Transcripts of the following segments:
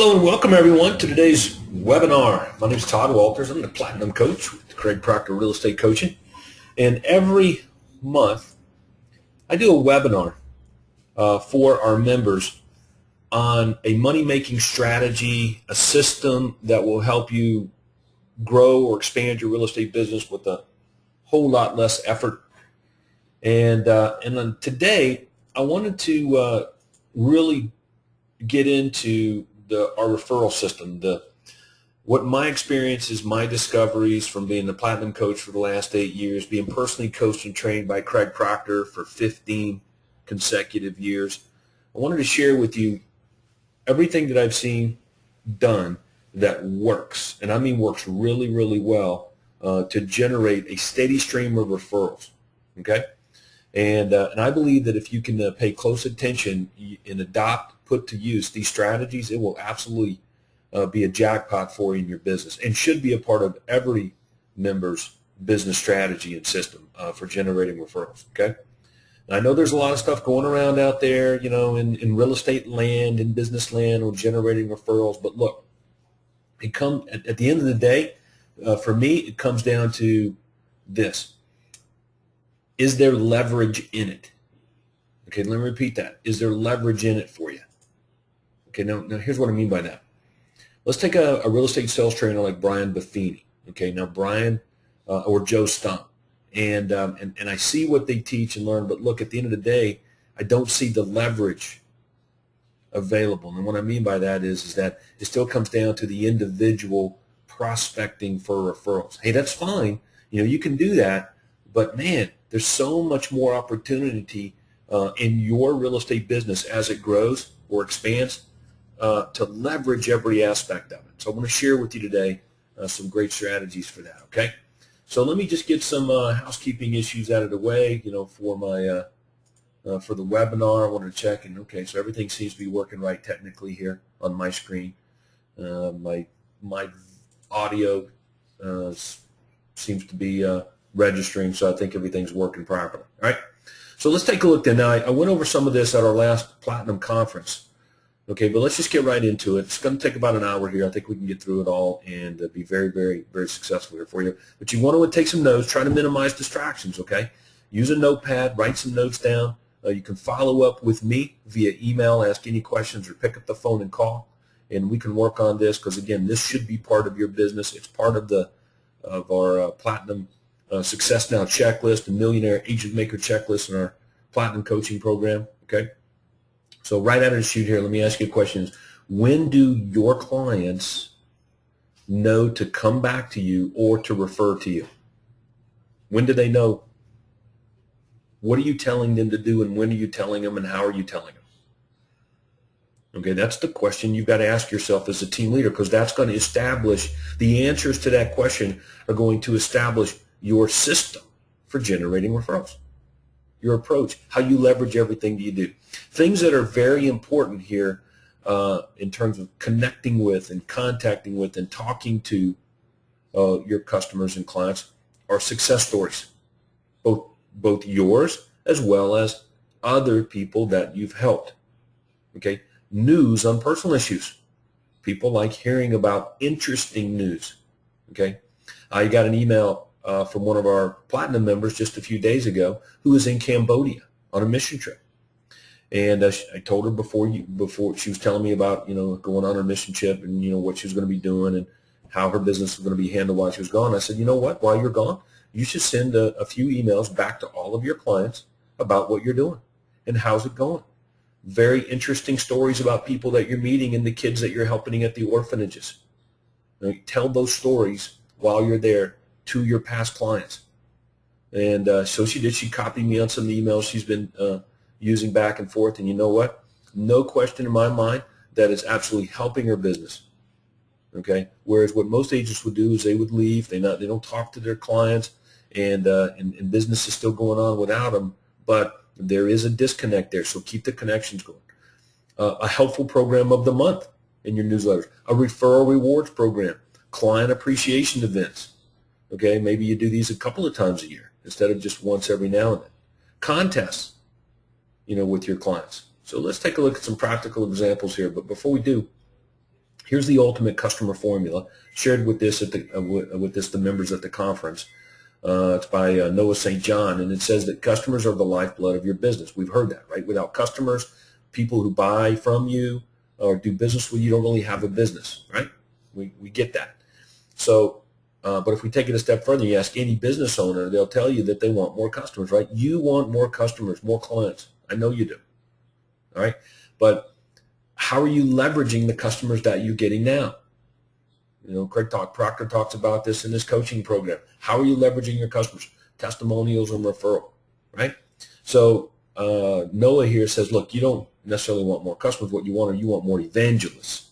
Hello and welcome everyone to today's webinar. My name is Todd Walters. I'm the Platinum Coach with Craig Proctor Real Estate Coaching. And every month I do a webinar for our members on a money-making strategy, a system that will help you grow or expand your real estate business with a whole lot less effort. And today I wanted to really get into our referral system, what my experiences, my discoveries from being the Platinum Coach for the last 8 years, being personally coached and trained by Craig Proctor for 15 consecutive years. I wanted to share with you everything that I've seen done that works, and I mean works really, really well, to generate a steady stream of referrals, okay? And I believe that if you can pay close attention and adopt, put to use these strategies, it will absolutely be a jackpot for you in your business and should be a part of every member's business strategy and system for generating referrals, okay? And I know there's a lot of stuff going around out there, you know, in real estate land, in business land, or generating referrals, but look, at the end of the day, for me, it comes down to this. Is there leverage in it? Okay, let me repeat that. Is there leverage in it for you? Okay, now here's what I mean by that. Let's take a real estate sales trainer like Brian Buffini. Okay, now Brian or Joe Stump, and I see what they teach and learn, but look, at the end of the day, I don't see the leverage available. And what I mean by that is that it still comes down to the individual prospecting for referrals. Hey, that's fine. You know, you can do that, but man, there's so much more opportunity in your real estate business as it grows or expands to leverage every aspect of it. So I want to share with you today some great strategies for that, okay? So let me just get some housekeeping issues out of the way, you know, for my for the webinar. I wanted to check, and okay, so everything seems to be working right technically here on my screen. My audio seems to be registering, so I think everything's working properly. All right, so let's take a look then. Now, I went over some of this at our last Platinum Conference, okay, but let's just get right into it. It's going to take about an hour here. I think we can get through it all and be very, very, very successful here for you. But you want to take some notes, try to minimize distractions, okay? Use a notepad, write some notes down. You can follow up with me via email, ask any questions, or pick up the phone and call, and we can work on this because, again, this should be part of your business. It's part of our Platinum Success Now checklist, the Millionaire Agent Maker checklist in our Platinum Coaching program, okay? So right out of the chute here, let me ask you a question. When do your clients know to come back to you or to refer to you? When do they know? What are you telling them to do, and when are you telling them, and how are you telling them? Okay, that's the question you've got to ask yourself as a team leader, because that's going to establish, the answers to that question are going to establish your system for generating referrals, your approach, how you leverage everything that you do. Things that are very important here in terms of connecting with and contacting with and talking to your customers and clients are success stories, both yours as well as other people that you've helped. Okay, news on personal issues. People like hearing about interesting news. Okay, I got an email from one of our Platinum members just a few days ago who was in Cambodia on a mission trip. And I told her before she was telling me about, you know, going on her mission trip and, you know, what she was going to be doing and how her business was going to be handled while she was gone. I said, you know what, while you're gone, you should send a few emails back to all of your clients about what you're doing and how's it going. Very interesting stories about people that you're meeting and the kids that you're helping at the orphanages. You know, tell those stories while you're there to your past clients. And so she did. She copied me on some emails she's been using back and forth. And you know what? No question in my mind that is absolutely helping her business. Okay. Whereas what most agents would do is they would leave. They don't talk to their clients, and business is still going on without them. But there is a disconnect there. So keep the connections going. A helpful program of the month in your newsletters. A referral rewards program. Client appreciation events. Okay. Maybe you do these a couple of times a year instead of just once every now and then. Contests, you know, with your clients. So let's take a look at some practical examples here. But before we do, Here's the ultimate customer formula. Shared with this at the members at the conference. It's by Noah St. John, and it says that customers are the lifeblood of your business. We've heard that, right? Without customers, people who buy from you or do business with you, don't really have a business, right? We get that. So, but if we take it a step further, you ask any business owner, they'll tell you that they want more customers, right? You want more customers, more clients. I know you do, all right? But how are you leveraging the customers that you're getting now? You know, Proctor talks about this in his coaching program. How are you leveraging your customers? Testimonials and referral, right? So Noah here says, look, you don't necessarily want more customers. What you want more evangelists.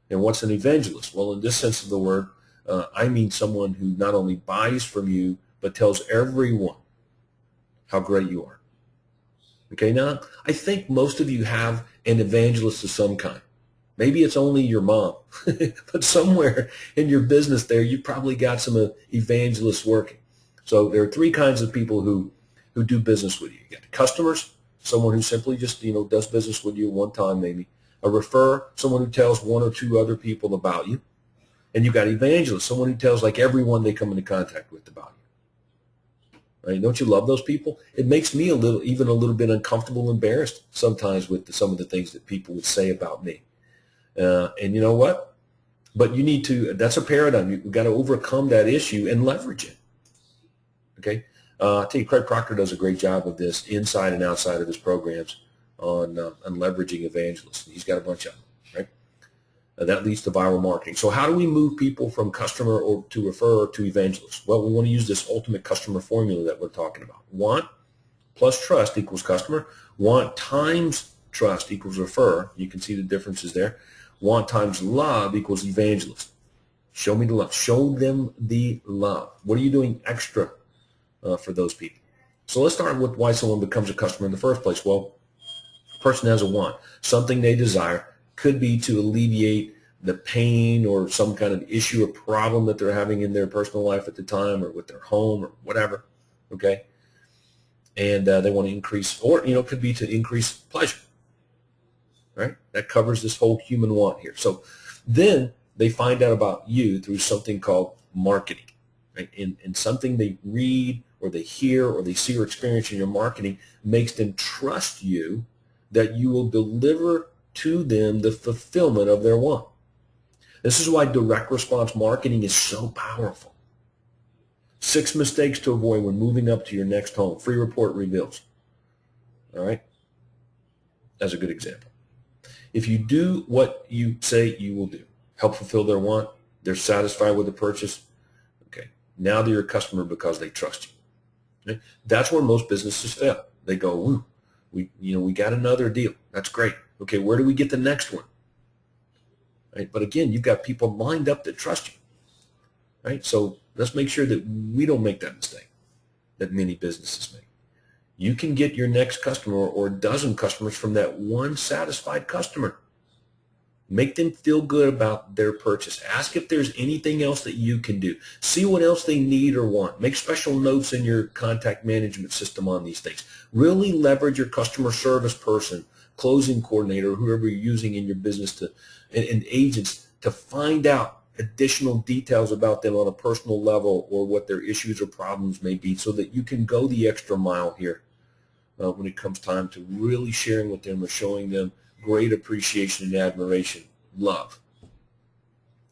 And what's an evangelist? Well, in this sense of the word, I mean someone who not only buys from you, but tells everyone how great you are. Okay, now I think most of you have an evangelist of some kind. Maybe it's only your mom, but somewhere in your business there, you probably got some evangelists working. So there are three kinds of people who do business with you. You got the customers, someone who simply just, does business with you one time maybe. A referrer, someone who tells one or two other people about you. And you got evangelists, someone who tells like everyone they come into contact with about you. Right? Don't you love those people? It makes me even a little bit uncomfortable, embarrassed sometimes with some of the things that people would say about me. And you know what? But you need to, that's a paradigm. You've got to overcome that issue and leverage it. Okay? I'll tell you, Craig Proctor does a great job of this inside and outside of his programs on leveraging evangelists. He's got a bunch of them, right? That leads to viral marketing. So how do we move people from customer or to referrer to evangelist? Well, we want to use this ultimate customer formula that we're talking about. Want plus trust equals customer. Want times trust equals referrer. You can see the differences there. Want times love equals evangelist. Show me the love. Show them the love. What are you doing extra for those people? So let's start with why someone becomes a customer in the first place. Well, a person has a want, something they desire. Could be to alleviate the pain or some kind of issue or problem that they're having in their personal life at the time or with their home or whatever, okay? And they want to increase, or, could be to increase pleasure. Right? That covers this whole human want here. So then they find out about you through something called marketing. Right? And something they read or they hear or they see or experience in your marketing makes them trust you that you will deliver to them the fulfillment of their want. This is why direct response marketing is so powerful. 6 mistakes to avoid when moving up to your next home. Free report reveals. All right? That's a good example. If you do what you say you will do, help fulfill their want, they're satisfied with the purchase, okay, now they're a customer because they trust you. Okay? That's where most businesses fail. They go, ooh, we got another deal. That's great. Okay, where do we get the next one? Right? But again, you've got people lined up that trust you. Right? So let's make sure that we don't make that mistake that many businesses make. You can get your next customer or a dozen customers from that one satisfied customer. Make them feel good about their purchase. Ask if there's anything else that you can do. See what else they need or want. Make special notes in your contact management system on these things. Really leverage your customer service person, closing coordinator, whoever you're using in your business and agents to find out additional details about them on a personal level or what their issues or problems may be so that you can go the extra mile here when it comes time to really sharing with them or showing them great appreciation and admiration, love,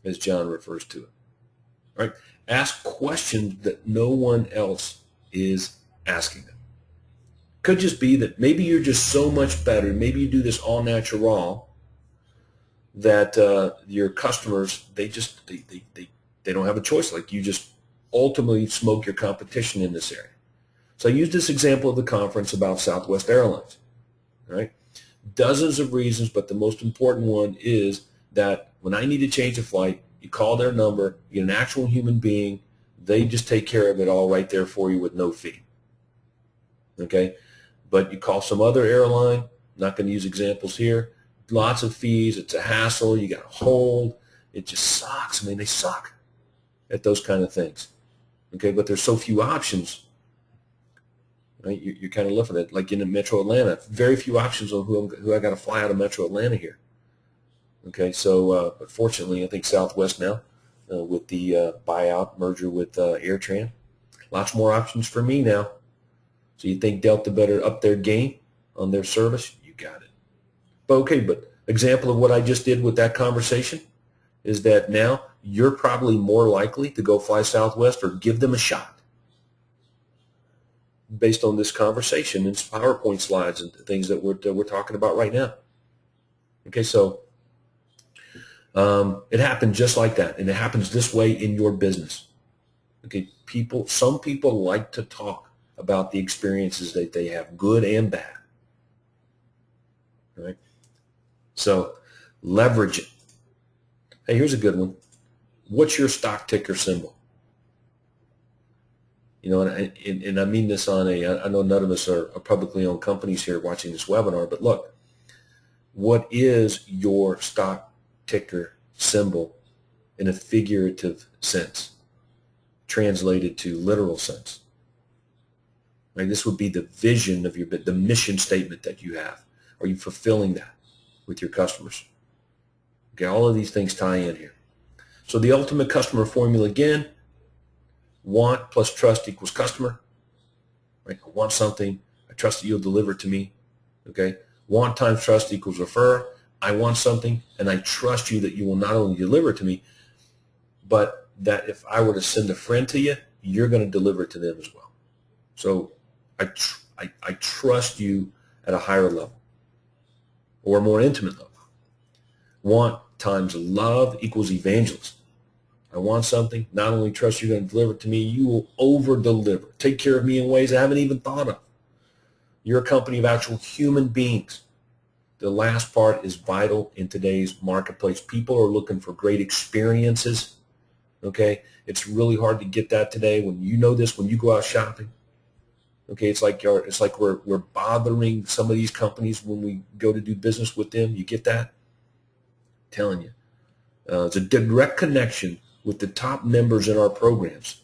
as John refers to it. All right? Ask questions that no one else is asking them. Could just be that maybe you're just so much better, maybe you do this all natural, that your customers, they don't have a choice. Like you just ultimately smoke your competition in this area. So I used this example of the conference about Southwest Airlines. Right? Dozens of reasons, but the most important one is that when I need to change a flight, you call their number, you get an actual human being, they just take care of it all right there for you with no fee. Okay? But you call some other airline, I'm not going to use examples here, lots of fees, it's a hassle, you got to hold, it just sucks. I mean, they suck at those kind of things. Okay, but there's so few options. Right? You're kind of looking at, like in Metro Atlanta, very few options on who I got to fly out of Metro Atlanta here. Okay, so but fortunately, I think Southwest now, with the buyout merger with AirTran, lots more options for me now. So you think Delta better up their game on their service? You got it. But okay, but example of what I just did with that conversation is that now you're probably more likely to go fly Southwest or give them a shot based on this conversation and PowerPoint slides and things that we're talking about right now. Okay, so it happened just like that, and it happens this way in your business. Okay, some people like to talk about the experiences that they have, good and bad. All right, so leverage it. Hey, here's a good one. What's your stock ticker symbol? You know, and I mean this on I know none of us are publicly owned companies here watching this webinar, but look, what is your stock ticker symbol in a figurative sense, translated to literal sense? Right? This would be the vision of the mission statement that you have. Are you fulfilling that with your customers? Okay, all of these things tie in here. So the ultimate customer formula again, want plus trust equals customer. Right? I want something. I trust that you'll deliver it to me. Okay. Want times trust equals refer. I want something, and I trust you that you will not only deliver it to me, but that if I were to send a friend to you, you're going to deliver it to them as well. So I trust you at a higher level or a more intimate level. Want times love equals evangelist. I want something, not only trust you're going to deliver it to me, you will over-deliver. Take care of me in ways I haven't even thought of. You're a company of actual human beings. The last part is vital in today's marketplace. People are looking for great experiences. Okay, it's really hard to get that today. When you know this, when you go out shopping, okay, it's like we're bothering some of these companies when we go to do business with them. You get that? I'm telling you, it's a direct connection with the top members in our programs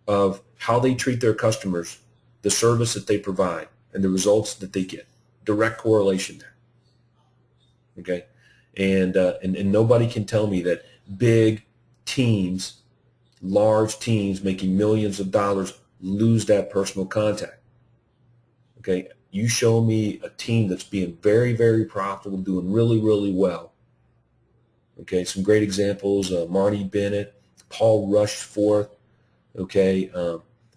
of how they treat their customers, the service that they provide, and the results that they get. Direct correlation there. Okay, and nobody can tell me that big teams, large teams making millions of dollars lose that personal contact. Okay, you show me a team that's being very, very profitable, doing really, really well. Okay, some great examples: Marty Bennett, Paul Rushforth. Okay,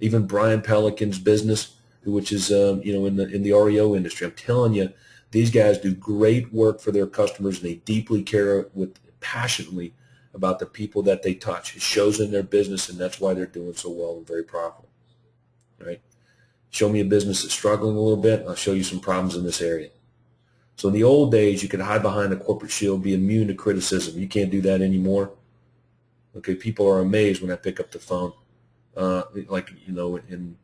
even Brian Pelican's business, which is in the REO industry. I'm telling you, these guys do great work for their customers, and they deeply care passionately about the people that they touch. It shows in their business, and that's why they're doing so well and very profitable. Right? Show me a business that's struggling a little bit, I'll show you some problems in this area. So in the old days, you could hide behind a corporate shield, be immune to criticism. You can't do that anymore. Okay, people are amazed when I pick up the phone, and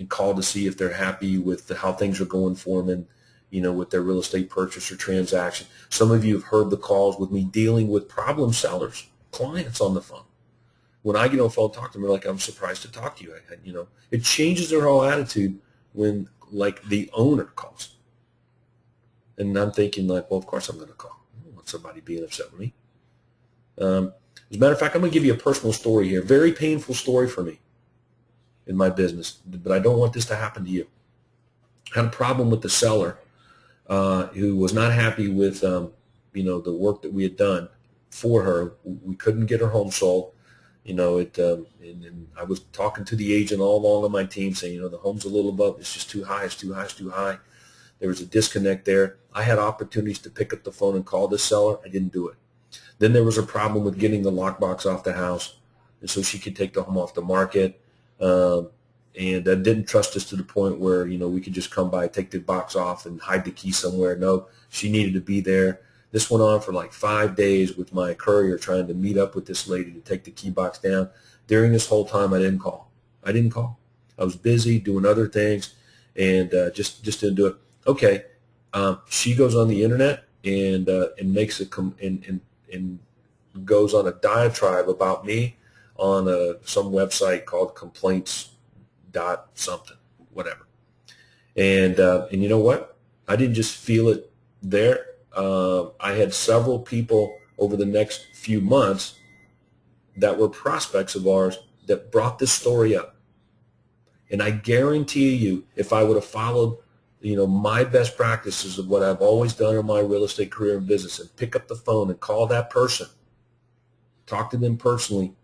call to see if they're happy with how things are going for them, and with their real estate purchase or transaction. Some of you have heard the calls with me dealing with problem sellers, clients on the phone. When I get on the phone and talk to them, they're like, "I'm surprised to talk to you." It changes their whole attitude when the owner calls. And I'm thinking well, of course I'm going to call. I don't want somebody being upset with me. As a matter of fact, I'm going to give you a personal story here. Very painful story for me in my business, but I don't want this to happen to you. I had a problem with the seller who was not happy with the work that we had done for her. We couldn't get her home sold. And I was talking to the agent all along on my team saying, the home's a little above, it's just too high, it's too high, it's too high. There was a disconnect there. I had opportunities to pick up the phone and call this seller. I didn't do it. Then there was a problem with getting the lockbox off the house, and so she could take the home off the market. And I didn't trust us to the point where, we could just come by, take the box off, and hide the key somewhere. No, she needed to be there. This went on for like 5 days with my courier trying to meet up with this lady to take the key box down. During this whole time, I didn't call. I was busy doing other things, and just didn't do it. Okay, she goes on the internet and makes and goes on a diatribe about me on some website called complaints dot something, whatever. And you know what? I didn't just feel it there. I had several people over the next few months that were prospects of ours that brought this story up. And I guarantee you, if I would have followed, my best practices of what I've always done in my real estate career and business, and pick up the phone and call that person, talk to them personally,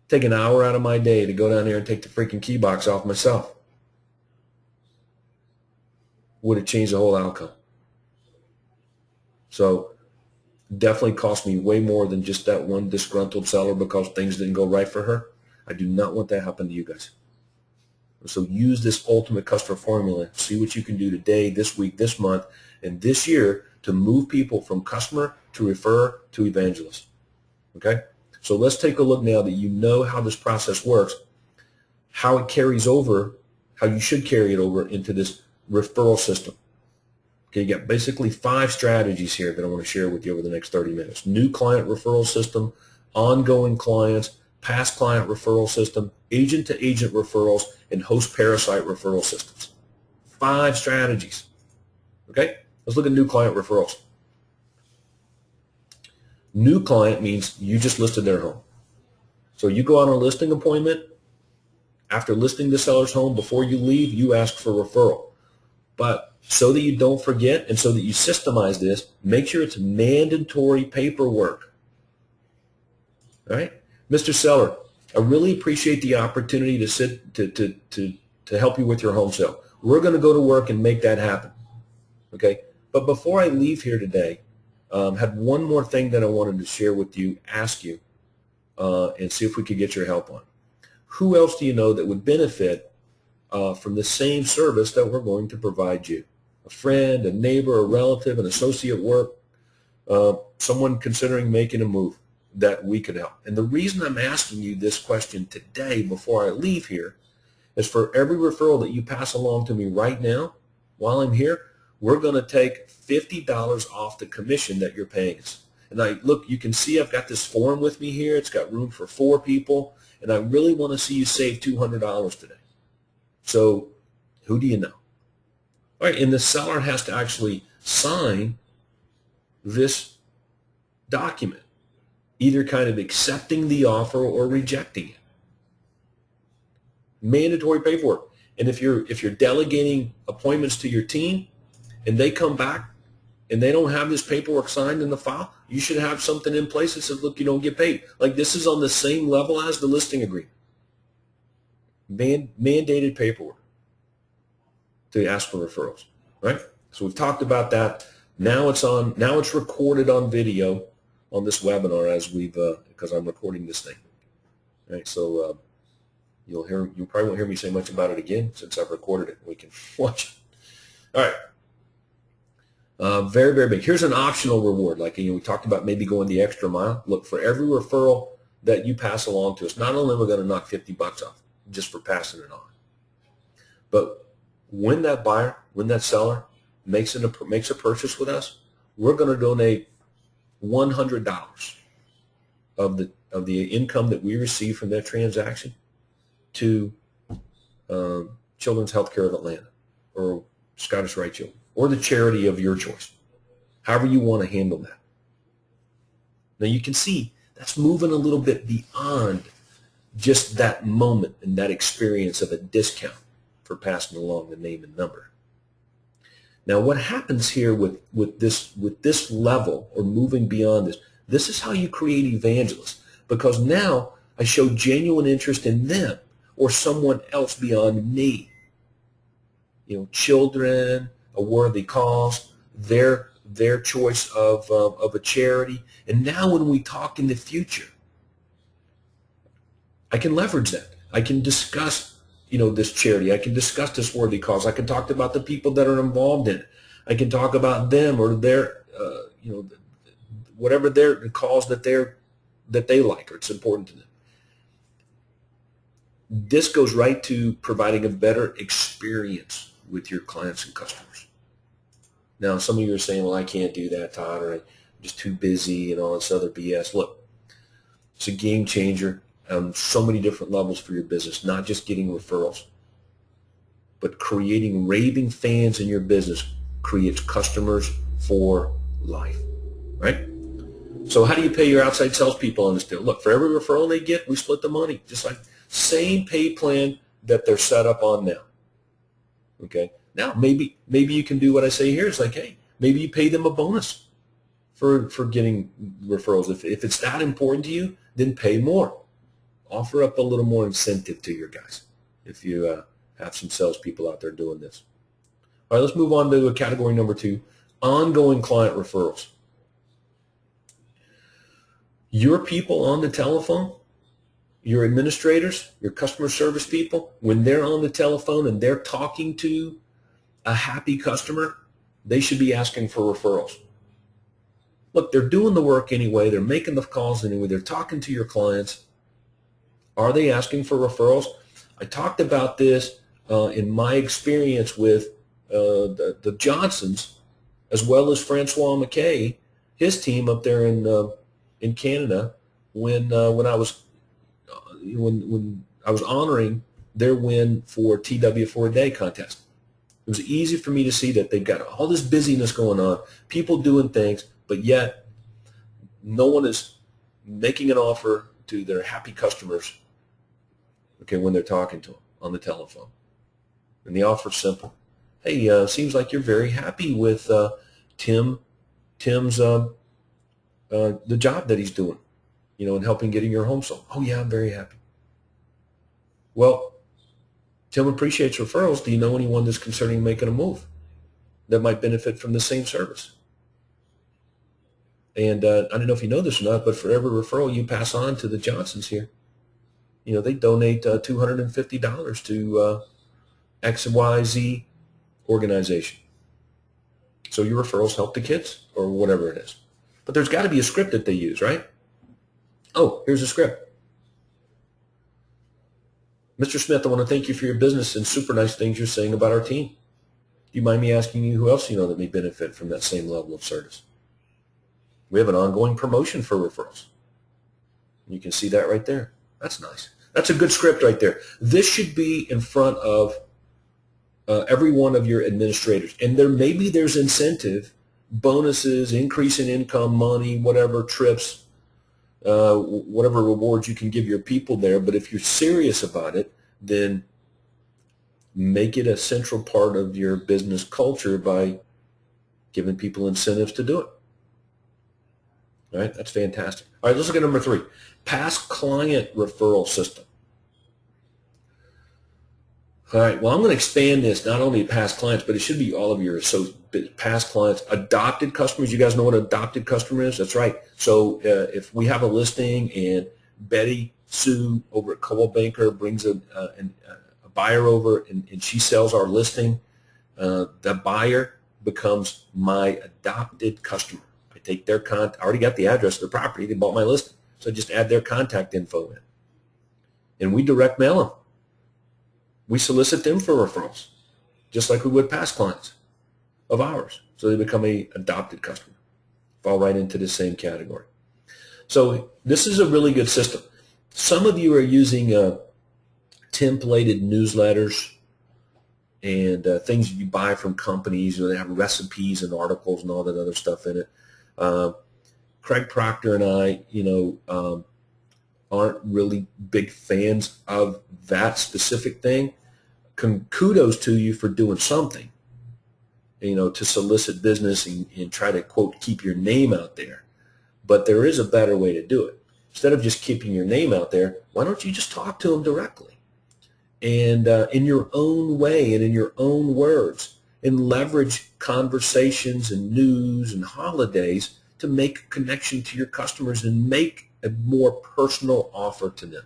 take an hour out of my day to go down there and take the freaking key box off myself, would have changed the whole outcome. So definitely cost me way more than just that one disgruntled seller because things didn't go right for her. I do not want that to happen to you guys. So use this ultimate customer formula. See what you can do today, this week, this month, and this year to move people from customer to referrer to evangelist. Okay? So let's take a look now that you know how this process works, how it carries over, how you should carry it over into this referral system. Okay, you got basically 5 strategies here that I want to share with you over the next 30 minutes. New client referral system, ongoing clients, past client referral system, agent-to-agent referrals, and host-parasite referral systems. 5 strategies. Okay? Let's look at new client referrals. New client means you just listed their home. So you go on a listing appointment. After listing the seller's home, before you leave, you ask for referral. But so that you don't forget and so that you systemize this, make sure it's mandatory paperwork. All right? Mr. Seller, I really appreciate the opportunity to help you with your home sale. We're going to go to work and make that happen. Okay? But before I leave here today, had one more thing that I wanted to share with you, ask you, and see if we could get your help on. Who else do you know that would benefit from the same service that we're going to provide you? A friend, a neighbor, a relative, an associate at work, someone considering making a move that we could help. And the reason I'm asking you this question today before I leave here is for every referral that you pass along to me right now while I'm here, we're going to take $50 off the commission that you're paying us. And look, you can see I've got this form with me here. It's got room for 4 people, and I really want to see you save $200 today. So who do you know? All right, and the seller has to actually sign this document, either kind of accepting the offer or rejecting it. Mandatory paperwork. And if you're delegating appointments to your team and they come back and they don't have this paperwork signed in the file, you should have something in place that says, look, you don't get paid. Like this is on the same level as the listing agreement. Mandated paperwork to ask for referrals, right? So we've talked about that. Now it's recorded on video on this webinar as because I'm recording this thing. All right, so you probably won't hear me say much about it again since I've recorded it. We can watch it. All right. Very, very big. Here's an optional reward. Like we talked about maybe going the extra mile. Look, for every referral that you pass along to us, not only are we going to knock $50 off just for passing it on, but when that seller makes a purchase with us, we're going to donate $100 of the income that we receive from that transaction to Children's Healthcare of Atlanta or Scottish Rite Children or the charity of your choice, however you want to handle that. Now you can see that's moving a little bit beyond just that moment and that experience of a discount for passing along the name and number. Now what happens here with this level or moving beyond this is how you create evangelists, because now I show genuine interest in them or someone else beyond me. Children, a worthy cause, their choice of a charity. And now when we talk in the future, I can leverage that. I can discuss this charity. I can discuss this worthy cause. I can talk about the people that are involved in it. I can talk about them or their, whatever their cause that they like or it's important to them. This goes right to providing a better experience with your clients and customers. Now, some of you are saying, well, I can't do that, Todd, or I'm just too busy and all this other BS. Look, it's a game changer on so many different levels for your business, not just getting referrals, but creating raving fans in your business creates customers for life, right? So how do you pay your outside salespeople on this deal? Look, for every referral they get, we split the money, just like same pay plan that they're set up on now. Okay. Now maybe you can do what I say here. It's like, hey, maybe you pay them a bonus for getting referrals. If it's that important to you, then pay more. Offer up a little more incentive to your guys if you have some salespeople out there doing this. All right, let's move on to category number 2, ongoing client referrals. Your people on the telephone, your administrators, your customer service people, when they're on the telephone and they're talking to a happy customer, they should be asking for referrals. Look, they're doing the work anyway. They're making the calls anyway. They're talking to your clients. Are they asking for referrals? I talked about this in my experience with the Johnsons, as well as Francois McKay, his team up there in Canada, when I was honoring their win for TW for a Day contest. It was easy for me to see that they've got all this busyness going on, people doing things, but yet no one is making an offer to their happy customers, okay, when they're talking to them on the telephone. And the offer's simple. Hey, seems like you're very happy with Tim's the job that he's doing, and helping getting your home sold. Oh yeah, I'm very happy. Well, Tim appreciates referrals. Do you know anyone that's considering making a move that might benefit from the same service? And I don't know if you know this or not, but for every referral you pass on to the Johnsons here, they donate $250 to XYZ organization. So your referrals help the kids or whatever it is. But there's got to be a script that they use, right? Oh, here's a script. Mr. Smith, I want to thank you for your business and super nice things you're saying about our team. Do you mind me asking you who else you know that may benefit from that same level of service? We have an ongoing promotion for referrals. You can see that right there. That's nice. That's a good script right there. This should be in front of every one of your administrators. And there's incentive, bonuses, increase in income, money, whatever, trips, whatever rewards you can give your people there. But if you're serious about it, then make it a central part of your business culture by giving people incentives to do it. All right, that's fantastic. All right, let's look at number 3, past client referral system. All right, well, I'm going to expand this not only to past clients, but it should be all of your past clients. Adopted customers, you guys know what an adopted customer is? That's right. So if we have a listing and Betty Sue over at Coldwell Banker brings a buyer over and she sells our listing, the buyer becomes my adopted customer. I take their I already got the address of the property. They bought my listing. So I just add their contact info in. And we direct mail them. We solicit them for referrals, just like we would past clients of ours. So they become an adopted customer. Fall right into the same category. So this is a really good system. Some of you are using templated newsletters and things you buy from companies. They have recipes and articles and all that other stuff in it. Craig Proctor and I, aren't really big fans of that specific thing. Kudos to you for doing something, to solicit business and try to, quote, keep your name out there. But there is a better way to do it. Instead of just keeping your name out there, why don't you just talk to them directly and in your own way and in your own words, and leverage conversations and news and holidays to make a connection to your customers and make a more personal offer to them.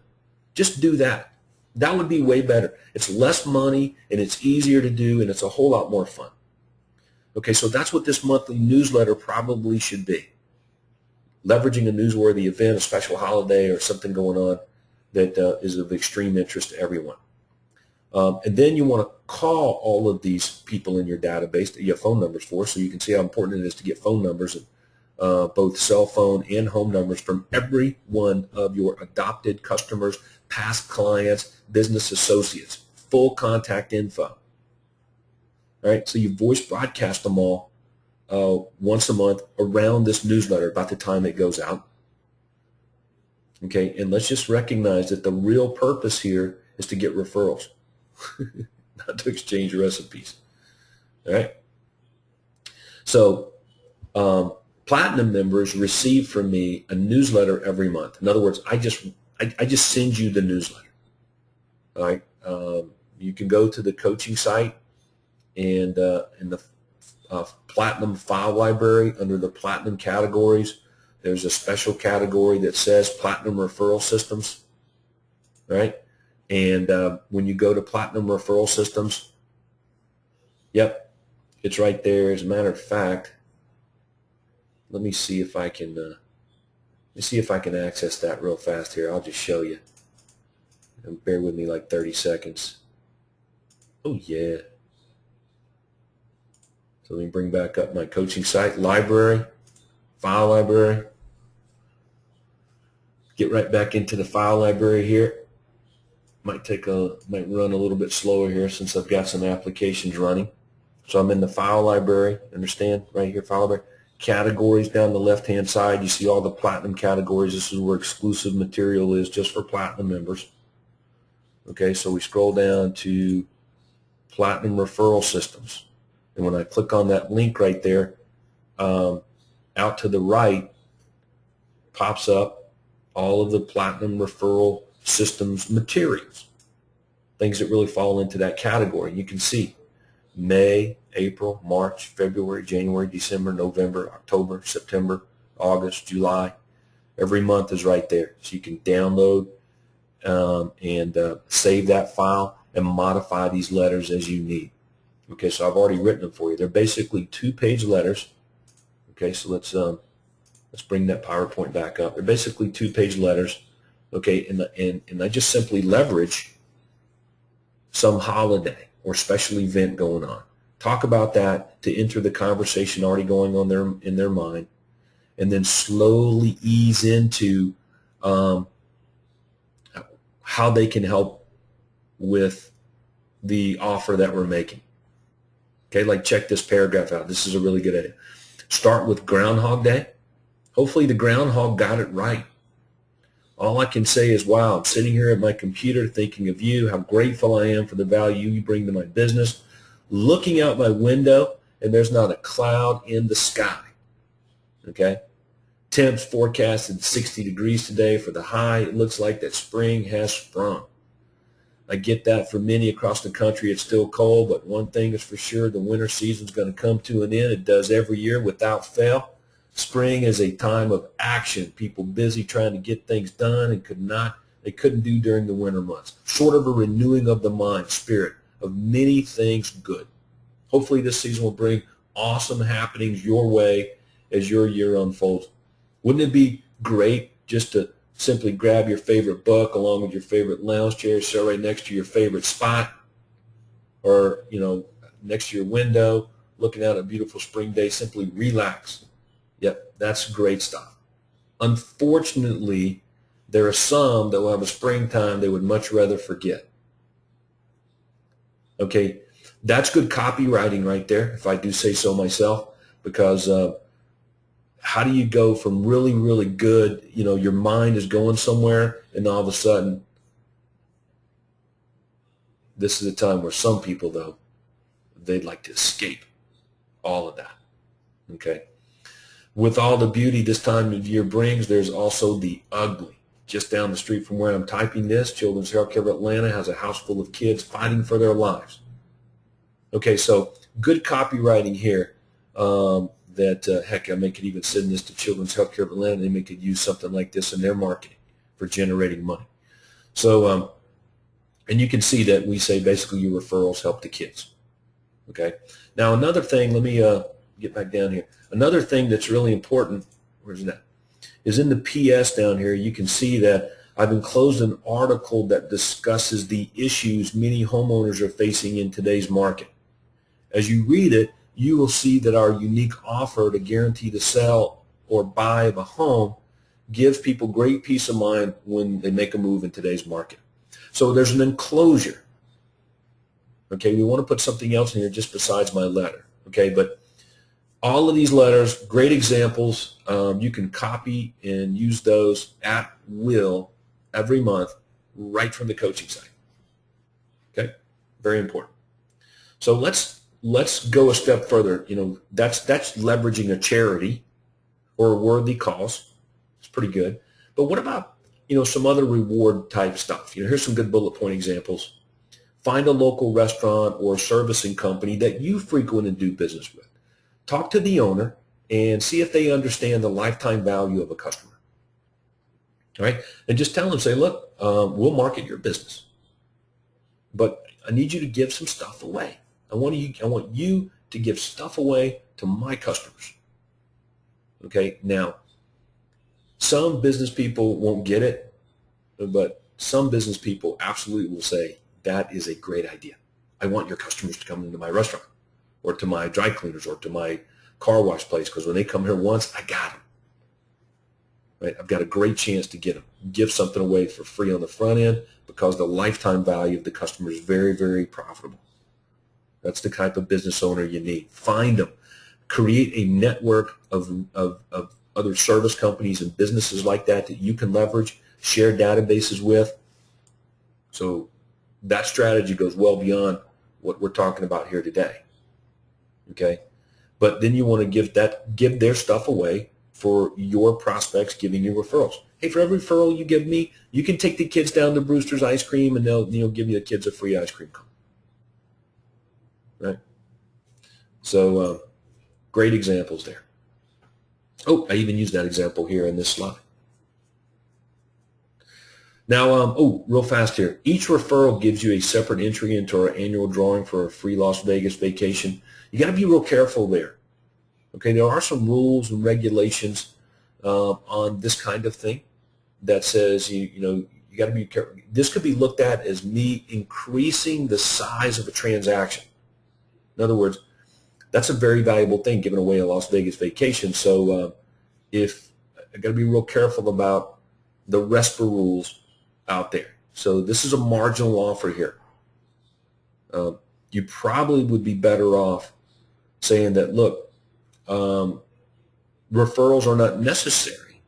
Just do that. That would be way better. It's less money and it's easier to do and it's a whole lot more fun. Okay, so that's what this monthly newsletter probably should be. Leveraging a newsworthy event, a special holiday, or something going on that is of extreme interest to everyone. And then you want to call all of these people in your database that you have phone numbers for, so you can see how important it is to get phone numbers, both cell phone and home numbers from every one of your adopted customers, past clients, business associates, full contact info. All right, so you voice broadcast them all once a month around this newsletter about the time it goes out. Okay, and let's just recognize that the real purpose here is to get referrals, not to exchange recipes. All right. So platinum members receive from me a newsletter every month. In other words, I just send you the newsletter. All right. You can go to the coaching site and in the platinum file library under the platinum categories, there's a special category that says platinum referral systems. All right. And when you go to platinum referral systems, yep, it's right there. As a matter of fact, let me see if I can access that real fast here. I'll just show you. And bear with me like 30 seconds. Oh yeah. So let me bring back up my coaching site, library, file library. Get right back into the file library here. Might run a little bit slower here since I've got some applications running. So I'm in the file library, understand, right here, file library. Categories down the left-hand side, you see all the platinum categories. This is where exclusive material is just for platinum members. Okay, so we scroll down to platinum referral systems. And when I click on that link right there, out to the right pops up all of the platinum referral systems materials, things that really fall into that category. You can see May, April, March, February, January, December, November, October, September, August, July. Every month is right there. So you can download and save that file and modify these letters as you need. Okay, so I've already written them for you. They're basically 2-page letters. Okay, so let's bring that PowerPoint back up. They're basically 2-page letters. Okay, and I just simply leverage some holiday or special event going on. Talk about that to enter the conversation already going on in their mind, and then slowly ease into how they can help with the offer that we're making. Okay, like check this paragraph out. This is a really good idea. Start with Groundhog Day. Hopefully the groundhog got it right. All I can say is, wow, I'm sitting here at my computer thinking of you, how grateful I am for the value you bring to my business, looking out my window, and there's not a cloud in the sky. Okay? Temps forecasted 60 degrees today for the high. It looks like that spring has sprung. I get that for many across the country. It's still cold, but one thing is for sure, the winter season is going to come to an end. It does every year without fail. Spring is a time of action. People busy trying to get things done and they couldn't do during the winter months. Sort of a renewing of the mind, spirit of many things good. Hopefully this season will bring awesome happenings your way as your year unfolds. Wouldn't it be great just to simply grab your favorite book along with your favorite lounge chair, sit right next to your favorite spot, or next to your window, looking out at a beautiful spring day, simply relax. Yep, that's great stuff. Unfortunately, there are some that will have a springtime they would much rather forget. Okay, that's good copywriting right there, if I do say so myself, because how do you go from really, really good, your mind is going somewhere, and all of a sudden, this is a time where some people, though, they'd like to escape all of that. Okay. With all the beauty this time of year brings, there's also the ugly. Just down the street from where I'm typing this, Children's Healthcare of Atlanta has a house full of kids fighting for their lives. Okay, so good copywriting here. Heck, I could even send this to Children's Healthcare of Atlanta. They could use something like this in their marketing for generating money. So, and you can see that we say basically your referrals help the kids. Okay. Now another thing, let me get back down here. Another thing that's really important, where's that, is in the PS down here, you can see that I've enclosed an article that discusses the issues many homeowners are facing in today's market. As you read it, you will see that our unique offer to guarantee the sale or buy of a home gives people great peace of mind when they make a move in today's market. So there's an enclosure. Okay, we want to put something else in here just besides my letter. Okay, but all of these letters, great examples. You can copy and use those at will every month right from the coaching site. Okay, very important. So let's go a step further. That's leveraging a charity or a worthy cause. It's pretty good. But what about some other reward type stuff? Here's some good bullet point examples. Find a local restaurant or servicing company that you frequent and do business with. Talk to the owner and see if they understand the lifetime value of a customer. All right, and just tell them, say, look, we'll market your business, but I need you to give some stuff away. I want you to give stuff away to my customers. Okay, now some business people won't get it, but some business people absolutely will say, that is a great idea. I want your customers to come into my restaurant or to my dry cleaners or to my car wash place, because when they come here once, I got them. Right? I've got a great chance to get them. Give something away for free on the front end because the lifetime value of the customer is very, very profitable. That's the type of business owner you need. Find them. Create a network of other service companies and businesses like that you can leverage, share databases with. So that strategy goes well beyond what we're talking about here today. Okay? But then you want to give their stuff away for your prospects giving you referrals. Hey, for every referral you give me, you can take the kids down to Brewster's Ice Cream and they'll give you the kids a free ice cream cone. Right? So great examples there. Oh, I even used that example here in this slide. Now, real fast here. Each referral gives you a separate entry into our annual drawing for a free Las Vegas vacation. You got to be real careful there. Okay, there are some rules and regulations on this kind of thing that says you got to be careful. This could be looked at as me increasing the size of a transaction. In other words, that's a very valuable thing, giving away a Las Vegas vacation. So if I got to be real careful about the RESPA rules out there. So this is a marginal offer here. You probably would be better off saying that, look, referrals are not necessary.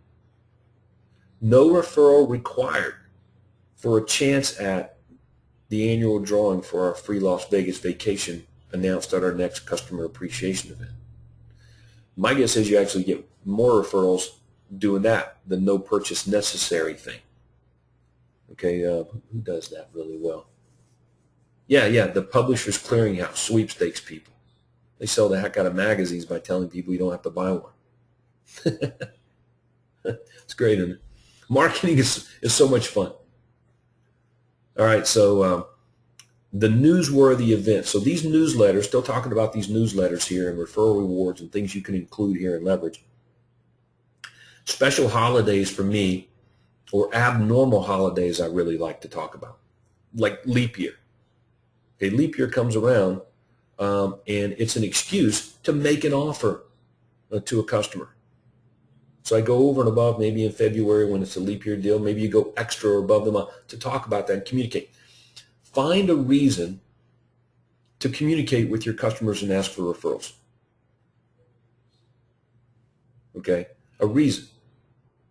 No referral required for a chance at the annual drawing for our free Las Vegas vacation announced at our next customer appreciation event. My guess is you actually get more referrals doing that than no purchase necessary thing. Okay, who does that really well? Yeah, the Publishers Clearinghouse, sweepstakes people. They sell the heck out of magazines by telling people you don't have to buy one. It's great, isn't it? Marketing is so much fun. All right, so the newsworthy events. So these newsletters, still talking about these newsletters here and referral rewards and things you can include here and leverage. Special holidays for me, or abnormal holidays I really like to talk about, like leap year. Okay, leap year comes around, and it's an excuse to make an offer to a customer. So I go over and above, maybe in February when it's a leap year deal, maybe you go extra or above them to talk about that and communicate. Find a reason to communicate with your customers and ask for referrals. Okay, a reason.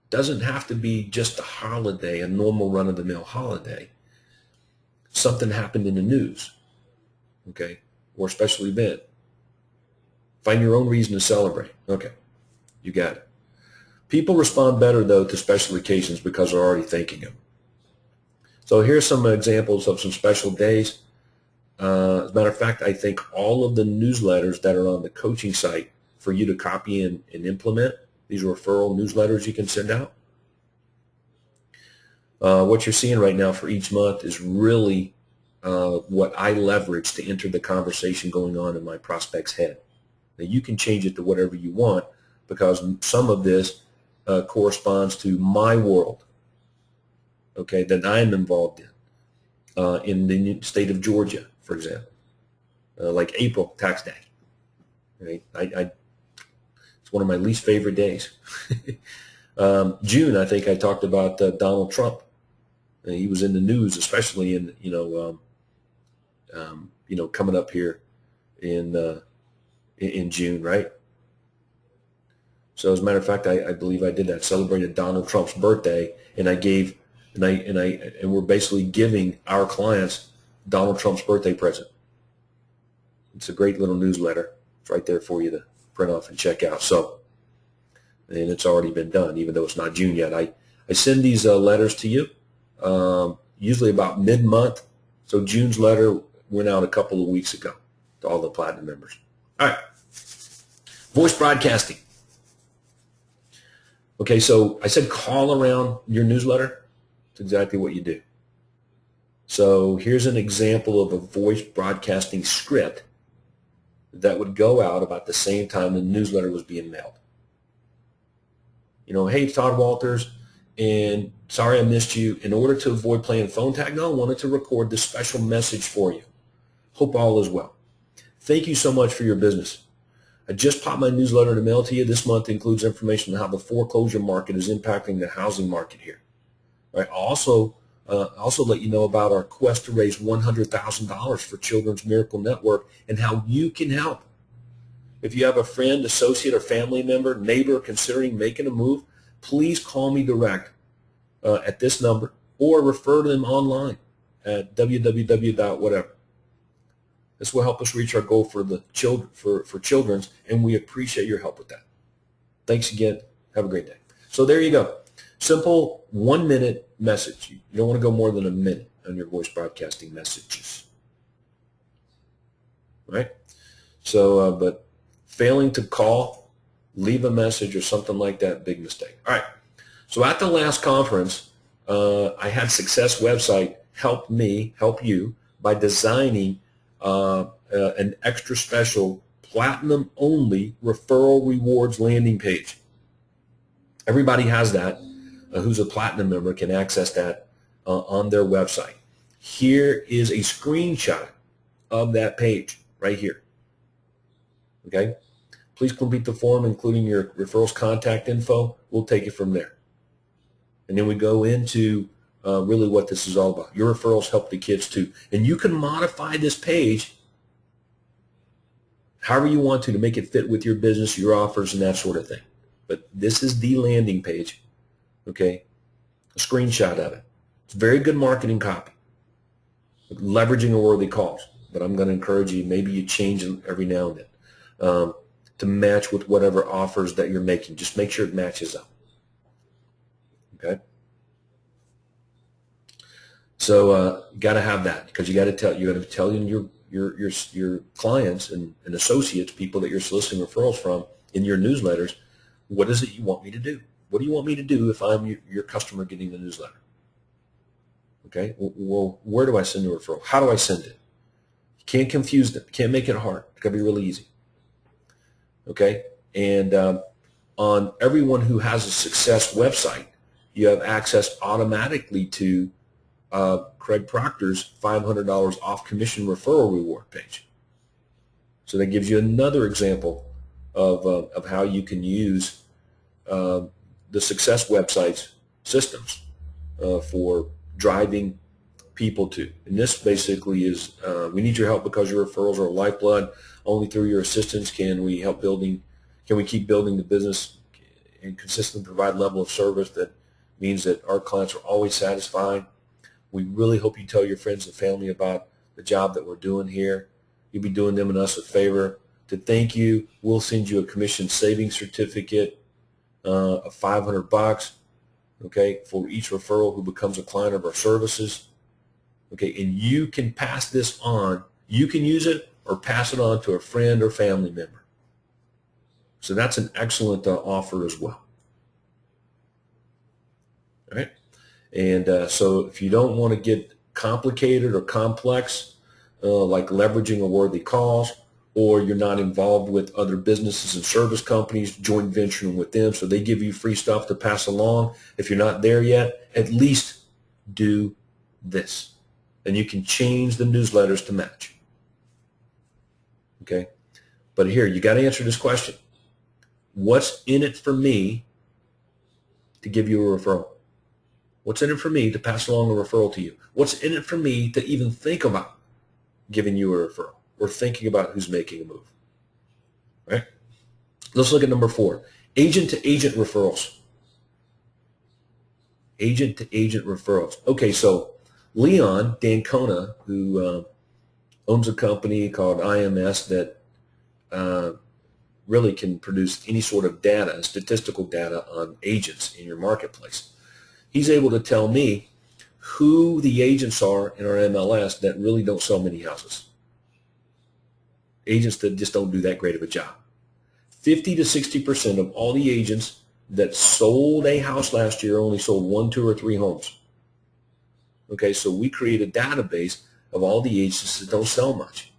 Doesn't have to be just a holiday, a normal run-of-the-mill holiday. Something happened in the news, okay, or a special event. Find your own reason to celebrate. Okay, you got it. People respond better, though, to special occasions because they're already thanking them. So here's some examples of some special days. As a matter of fact, I think all of the newsletters that are on the coaching site for you to copy and implement, these referral newsletters you can send out. What you're seeing right now for each month is really what I leverage to enter the conversation going on in my prospect's head. Now you can change it to whatever you want because some of this corresponds to my world, okay, that I'm involved in the state of Georgia, for example, like April, tax day. Right? It's one of my least favorite days. June, I think I talked about Donald Trump. He was in the news, especially in coming up here in June, right? So as a matter of fact, I believe I did that. Celebrated Donald Trump's birthday, and we're basically giving our clients Donald Trump's birthday present. It's a great little newsletter. It's right there for you to print off and check out. So, and it's already been done, even though it's not June yet. I send these letters to you usually about mid-month. So June's letter went out a couple of weeks ago to all the Platinum members. All right. Voice broadcasting. Okay, so I said call around your newsletter. It's exactly what you do. So here's an example of a voice broadcasting script that would go out about the same time the newsletter was being mailed. Hey, it's Todd Walters, and sorry I missed you. In order to avoid playing phone tag, I wanted to record this special message for you. Hope all is well. Thank you so much for your business. I just popped my newsletter in the mail to you. This month includes information on how the foreclosure market is impacting the housing market here. All right. Also let you know about our quest to raise $100,000 for Children's Miracle Network and how you can help. If you have a friend, associate, or family member, neighbor considering making a move, please call me direct at this number or refer to them online at www.whatever. This will help us reach our goal for the for children's, and we appreciate your help with that. Thanks again. Have a great day. So there you go. Simple 1-minute message. You don't want to go more than a minute on your voice broadcasting messages. Right? So, but failing to call, leave a message or something like that, big mistake. All right. So at the last conference, I had Success Website help you by designing an extra special platinum only referral rewards landing page. Everybody has that. Who's a platinum member can access that on their website. Here is a screenshot of that page right here. Okay. Please complete the form, including your referrals contact info. We'll take it from there. And then we go into really what this is all about. Your referrals help the kids too. And you can modify this page however you want to make it fit with your business, your offers, and that sort of thing. But this is the landing page, okay? A screenshot of it. It's very good marketing copy. Leveraging a worthy cause. But I'm going to encourage you, maybe you change them every now and then to match with whatever offers that you're making. Just make sure it matches up. Okay? So got to have that, because you got to tell your clients and associates, people that you're soliciting referrals from in your newsletters, what is it you want me to do? What do you want me to do if I'm your customer getting the newsletter? Okay. Well, where do I send the referral? How do I send it? You can't confuse them. You can't make it hard. It's got to be really easy. Okay. And on everyone who has a Success website, you have access automatically to Craig Proctor's $500 off commission referral reward page. So that gives you another example of how you can use the Success website's systems for driving people to. And this basically is, we need your help because your referrals are lifeblood. Only through your assistance can we keep building the business and consistently provide level of service that means that our clients are always satisfied. We really hope you tell your friends and family about the job that we're doing here. You'll be doing them and us a favor. To thank you, we'll send you a commission savings certificate of $500, okay, for each referral who becomes a client of our services. Okay, and you can pass this on. You can use it or pass it on to a friend or family member. So that's an excellent offer as well. All right. And so if you don't want to get complicated or complex, like leveraging a worthy cause, or you're not involved with other businesses and service companies, joint venturing with them so they give you free stuff to pass along. If you're not there yet, at least do this. And you can change the newsletters to match. Okay? But here, you got to answer this question. What's in it for me to give you a referral? What's in it for me to pass along a referral to you? What's in it for me to even think about giving you a referral or thinking about who's making a move, right? Let's look at number 4, agent-to-agent referrals. Agent-to-agent referrals. Okay, so Leon Dancona, who owns a company called IMS that really can produce any sort of data, statistical data on agents in your marketplace. He's able to tell me who the agents are in our MLS that really don't sell many houses. Agents that just don't do that great of a job. 50 to 60% of all the agents that sold a house last year only sold 1, 2, or 3 homes. Okay, so we create a database of all the agents that don't sell much,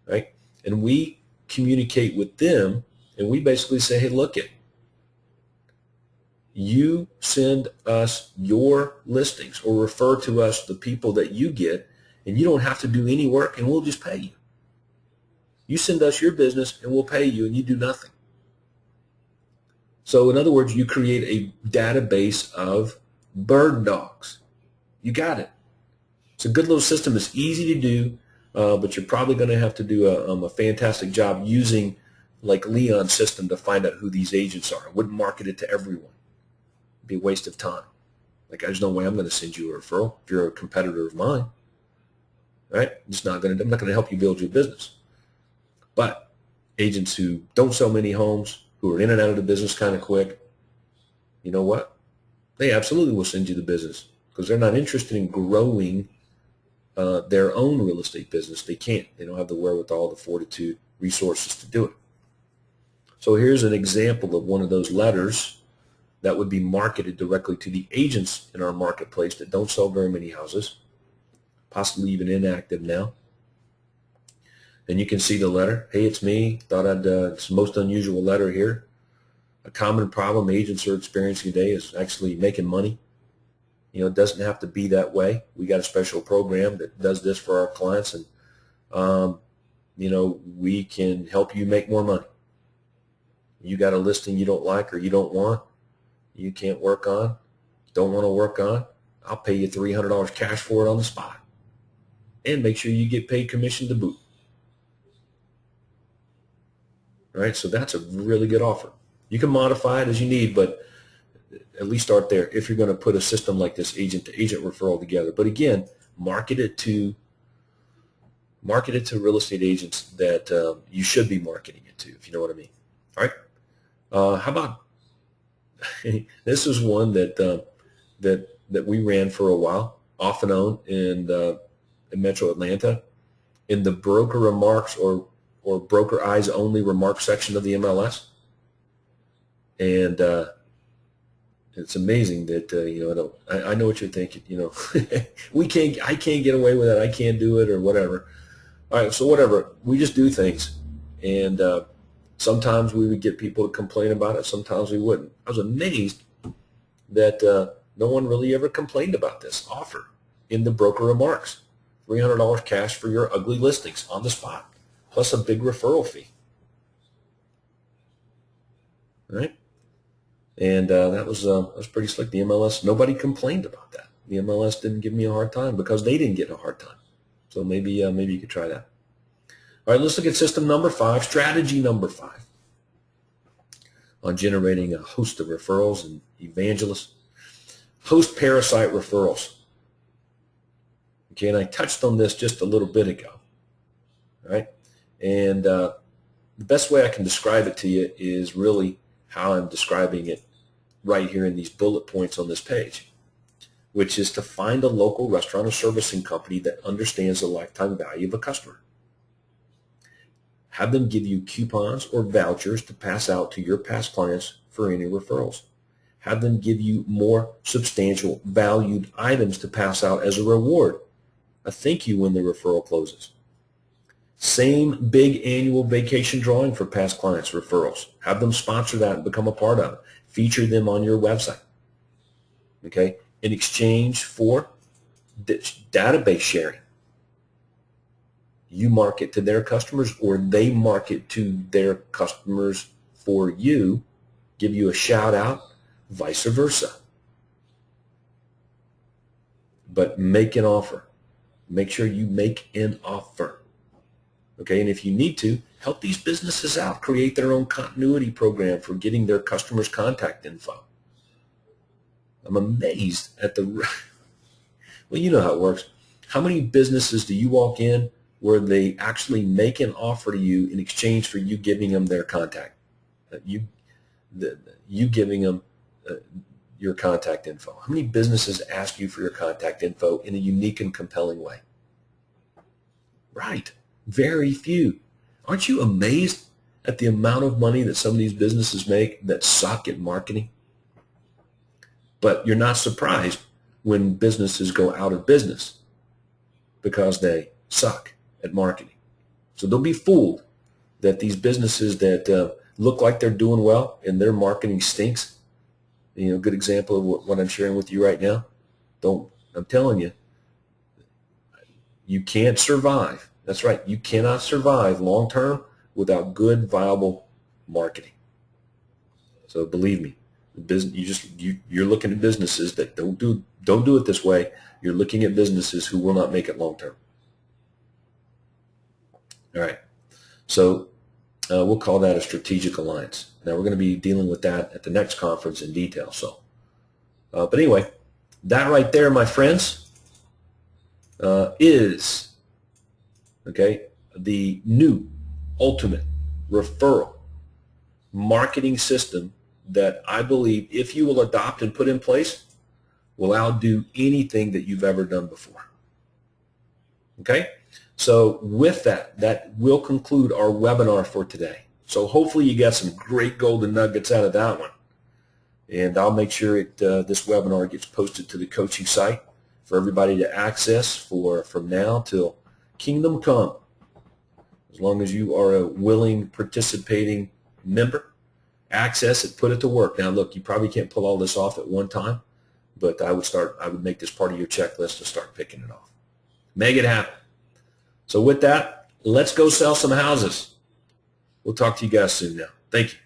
right? And we communicate with them, and we basically say, hey, look it. You send us your listings or refer to us the people that you get, and you don't have to do any work, and we'll just pay you. You send us your business, and we'll pay you, and you do nothing. So in other words, you create a database of bird dogs. You got it. It's a good little system. It's easy to do, but you're probably going to have to do a fantastic job using like Leon's system to find out who these agents are. I wouldn't market it to everyone. It'd be a waste of time. Like, there's no way I'm going to send you a referral if you're a competitor of mine. Right? I'm not going to help you build your business. But agents who don't sell many homes, who are in and out of the business kind of quick, you know what? They absolutely will send you the business because they're not interested in growing their own real estate business. They can't. They don't have the wherewithal, the fortitude, resources to do it. So here's an example of one of those letters that would be marketed directly to the agents in our marketplace that don't sell very many houses, possibly even inactive now. And you can see the letter. Hey, it's me. Thought it's the most unusual letter here. A common problem agents are experiencing today is actually making money. You know, it doesn't have to be that way. We got a special program that does this for our clients, and you know, we can help you make more money. You got a listing you don't like or you don't want, you can't work on, don't want to work on, I'll pay you $300 cash for it on the spot, and make sure you get paid commission to boot. All right, so that's a really good offer. You can modify it as you need, but at least start there if you're going to put a system like this agent-to-agent referral together. But again, market it to real estate agents that you should be marketing it to, if you know what I mean. All right. How about this is one that that we ran for a while, off and on in Metro Atlanta, in the broker remarks or broker eyes only remarks section of the MLS. And it's amazing that you know, I know what you're thinking. You know, I can't get away with it. I can't do it, or whatever. All right, so whatever. We just do things, and sometimes we would get people to complain about it. Sometimes we wouldn't. I was amazed that no one really ever complained about this offer in the broker remarks. $300 cash for your ugly listings on the spot, plus a big referral fee. All right. And that was pretty slick. The MLS, nobody complained about that. The MLS didn't give me a hard time because they didn't get a hard time. So maybe you could try that. All right, let's look at system number 5, strategy number 5 on generating a host of referrals and evangelists. Host parasite referrals. Okay, and I touched on this just a little bit ago. All right, and the best way I can describe it to you is really how I'm describing it right here in these bullet points on this page, which is to find a local restaurant or servicing company that understands the lifetime value of a customer. Have them give you coupons or vouchers to pass out to your past clients for any referrals. Have them give you more substantial valued items to pass out as a reward, a thank you when the referral closes. Same big annual vacation drawing for past clients' referrals. Have them sponsor that and become a part of it. Feature them on your website. Okay? In exchange for database sharing. You market to their customers or they market to their customers for you, give you a shout out, vice versa. But make an offer. make sure you make an offer. Okay, and if you need to, help these businesses out, create their own continuity program for getting their customers' contact info. I'm amazed at the, well, you know how it works. How many businesses do you walk in where they actually make an offer to you in exchange for you giving them their contact? You giving them your contact info. How many businesses ask you for your contact info in a unique and compelling way? Right. Very few. Aren't you amazed at the amount of money that some of these businesses make that suck at marketing? But you're not surprised when businesses go out of business because they suck at marketing. So don't be fooled that these businesses that look like they're doing well and their marketing stinks. You know, a good example of what I'm sharing with you right now. I'm telling you, you can't survive. That's right. You cannot survive long term without good, viable marketing. So believe me, you're looking at businesses that don't do it this way. You're looking at businesses who will not make it long term. All right. So we'll call that a strategic alliance. Now we're going to be dealing with that at the next conference in detail. So, but anyway, that right there, my friends, is the new ultimate referral marketing system that I believe, if you will adopt and put in place, will outdo anything that you've ever done before. Okay? So with that will conclude our webinar for today. So hopefully you got some great golden nuggets out of that one. And I'll make sure this webinar gets posted to the coaching site for everybody to access from now till Kingdom Come. As long as you are a willing, participating member, access it, put it to work. Now look, you probably can't pull all this off at one time, but I would make this part of your checklist to start picking it off. Make it happen. So with that, let's go sell some houses. We'll talk to you guys soon now. Thank you.